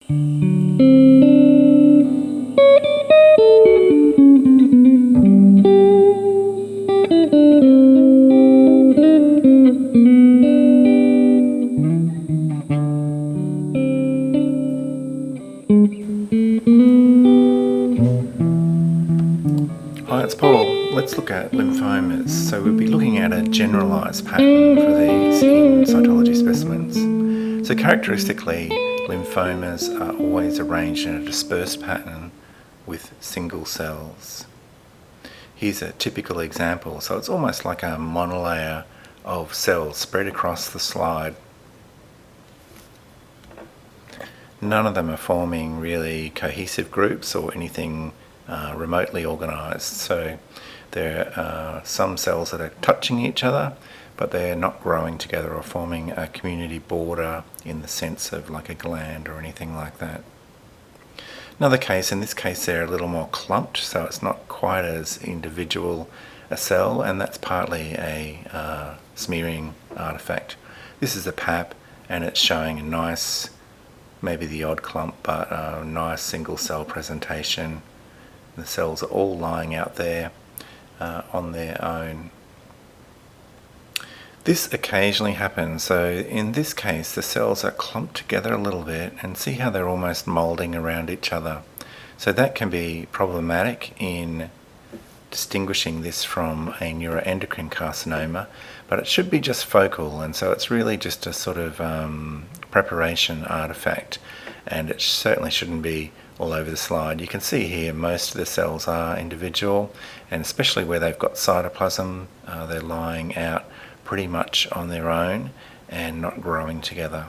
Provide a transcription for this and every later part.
Hi, it's Paul. Let's look at lymphomas. So we'll be looking at a generalised pattern for these in cytology specimens. So characteristically, lymphomas are always arranged in a dispersed pattern with single cells. Here's a typical example. So it's almost like a monolayer of cells spread across the slide. None of them are forming really cohesive groups or anything remotely organised. So there are some cells that are touching each other, but they're not growing together or forming a community border in the sense of like a gland or anything like that. Another case, in this case they're a little more clumped, so it's not quite as individual a cell, and that's partly a smearing artifact. This is a PAP, and it's showing a nice, maybe the odd clump, but a nice single cell presentation. The cells are all lying out there on their own. This occasionally happens. So in this case, the cells are clumped together a little bit, and see how they're almost moulding around each other. So that can be problematic in distinguishing this from a neuroendocrine carcinoma, but it should be just focal, and so it's really just a sort of preparation artifact, and it certainly shouldn't be all over the slide. You can see here most of the cells are individual, and especially where they've got cytoplasm, they're lying out pretty much on their own and not growing together.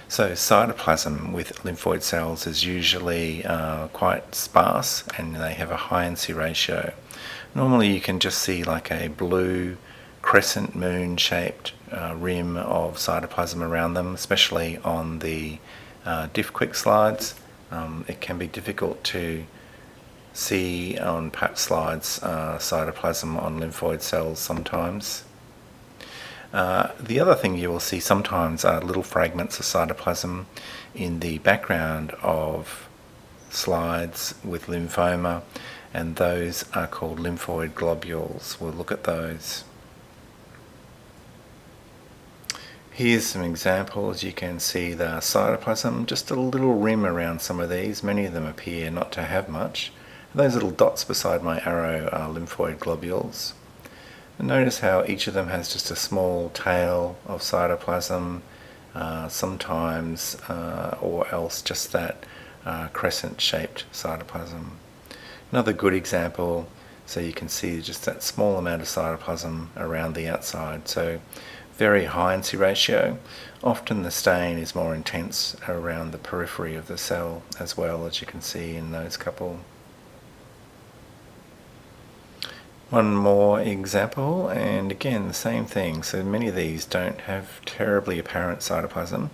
So cytoplasm with lymphoid cells is usually quite sparse, and they have a high NC ratio. Normally you can just see like a blue crescent moon shaped rim of cytoplasm around them, especially on the diff-quick slides. It can be difficult to see on PAP slides cytoplasm on lymphoid cells sometimes. The other thing you will see sometimes are little fragments of cytoplasm in the background of slides with lymphoma, and those are called lymphoid globules. We'll look at those. Here's some examples. You can see the cytoplasm, just a little rim around some of these. Many of them appear not to have much. Those little dots beside my arrow are lymphoid globules. And notice how each of them has just a small tail of cytoplasm, sometimes, or else just that crescent-shaped cytoplasm. Another good example, so you can see just that small amount of cytoplasm around the outside. So very high NC ratio. Often the stain is more intense around the periphery of the cell as well, as you can see in those couple. One more example, and again the same thing. So many of these don't have terribly apparent cytoplasm,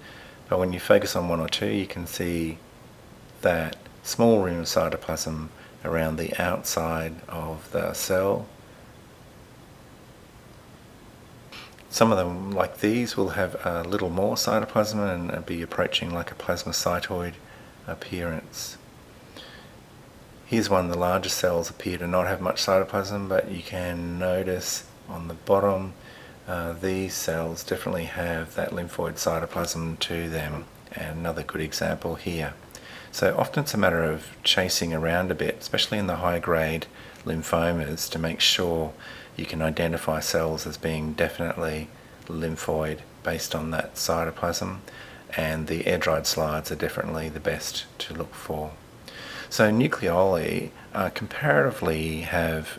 but when you focus on one or two you can see that small rim of cytoplasm around the outside of the cell. Some of them, like these, will have a little more cytoplasm and be approaching like a plasmacytoid appearance. Here's one. The larger cells appear to not have much cytoplasm, but you can notice on the bottom these cells definitely have that lymphoid cytoplasm to them, and another good example here. So often it's a matter of chasing around a bit, especially in the high grade lymphomas, to make sure you can identify cells as being definitely lymphoid based on that cytoplasm, and the air-dried slides are definitely the best to look for. So nucleoli comparatively have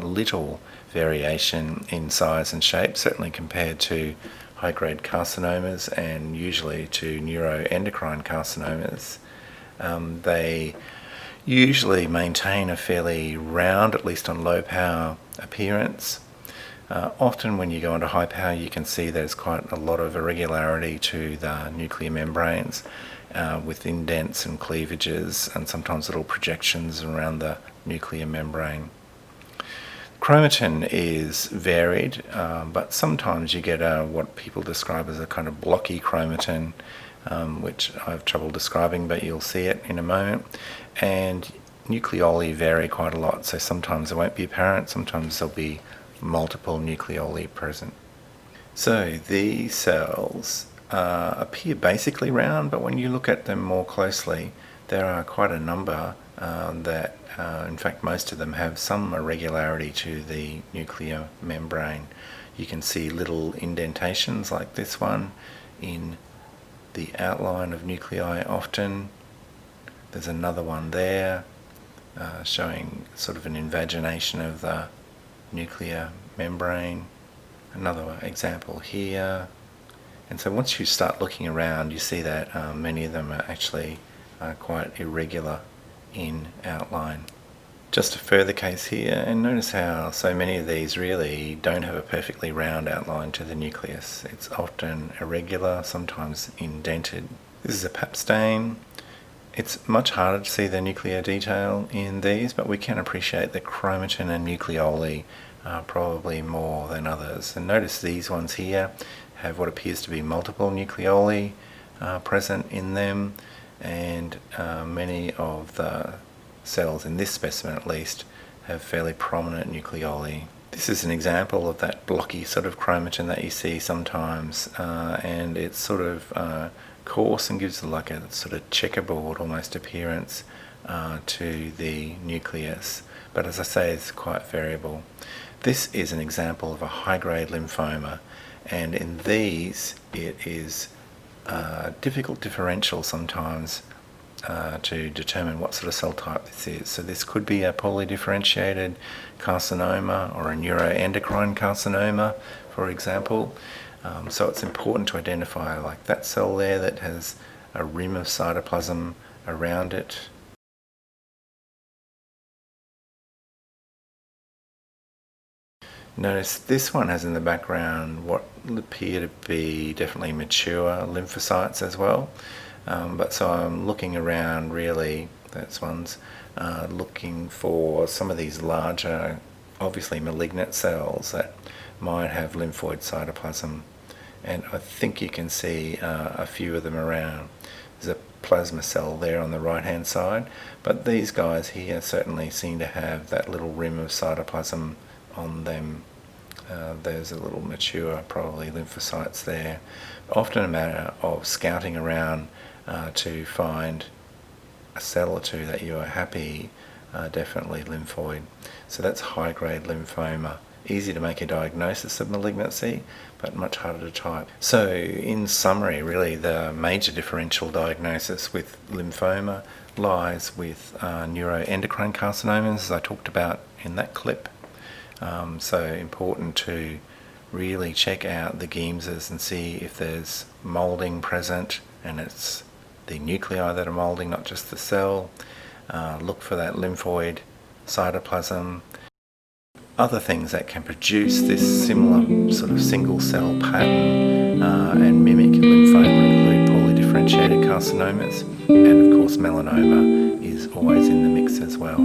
little variation in size and shape, certainly compared to high-grade carcinomas and usually to neuroendocrine carcinomas. They usually maintain a fairly round, at least on low power, appearance. Often when you go into high power you can see there's quite a lot of irregularity to the nuclear membranes, with indents and cleavages and sometimes little projections around the nuclear membrane. Chromatin is varied, but sometimes you get what people describe as a kind of blocky chromatin, which I have trouble describing, but you'll see it in a moment. And nucleoli vary quite a lot, so sometimes it won't be apparent, sometimes there'll be multiple nucleoli present. So these cells appear basically round, but when you look at them more closely, there are quite a number that, in fact, most of them have some irregularity to the nuclear membrane. You can see little indentations like this one in the outline of nuclei often. There's another one there showing sort of an invagination of the nuclear membrane. Another example here. And so once you start looking around, you see that many of them are actually quite irregular in outline. Just a further case here, and notice how so many of these really don't have a perfectly round outline to the nucleus. It's often irregular, sometimes indented. This is a pap stain. It's much harder to see the nuclear detail in these, but we can appreciate the chromatin and nucleoli probably more than others. And notice these ones here have what appears to be multiple nucleoli present in them, and many of the cells in this specimen at least have fairly prominent nucleoli. This is an example of that blocky sort of chromatin that you see sometimes, and it's sort of coarse and gives like a sort of checkerboard almost appearance to the nucleus, but as I say, it's quite variable. This is an example of a high-grade lymphoma, and in these it is difficult differential sometimes to determine what sort of cell type this is. So this could be a poorly differentiated carcinoma or a neuroendocrine carcinoma, for example. So it's important to identify like that cell there that has a rim of cytoplasm around it. Notice this one has in the background what appear to be definitely mature lymphocytes as well. But so I'm looking around really, those ones, looking for some of these larger, obviously malignant cells that might have lymphoid cytoplasm. And I think you can see a few of them around. There's a plasma cell there on the right hand side, but these guys here certainly seem to have that little rim of cytoplasm on them. There's a little mature, probably lymphocytes there. Often a matter of scouting around to find a cell or two that you are happy, definitely lymphoid. So that's high-grade lymphoma. Easy to make a diagnosis of malignancy, but much harder to type. So in summary, really the major differential diagnosis with lymphoma lies with neuroendocrine carcinomas, as I talked about in that clip. So important to really check out the Giems's and see if there's moulding present, and it's the nuclei that are moulding, not just the cell. Look for that lymphoid cytoplasm. Other things that can produce this similar sort of single cell pattern and mimic lymphoma include poorly differentiated carcinomas, and of course melanoma is always in the mix as well.